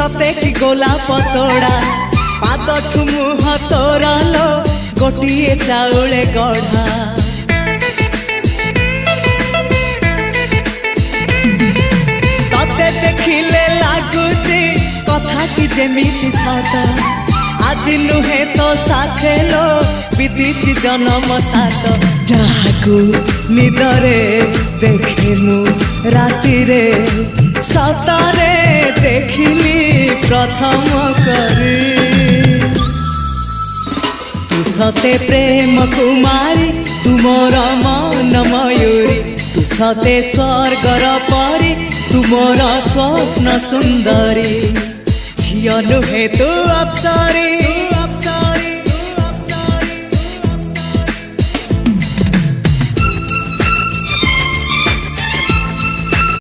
सते कि गोलाप तोड़ा पादठु मुह तोरा लो गोटिए चाउले गढ़ा तते देखिले लागुची कथाटी जेमिति सत आज नुहे तो साथे लो बीतीची जन्म सात जहाकू निदरे देखे मु राति रे सतारे देखिली प्रथम करी तू सते प्रेम कुमारी तू मोर मन मयूरी तू सते स्वर्गर परी तू मोर स्वप्न सुंदरी झियो नुहे तू अप्सरी।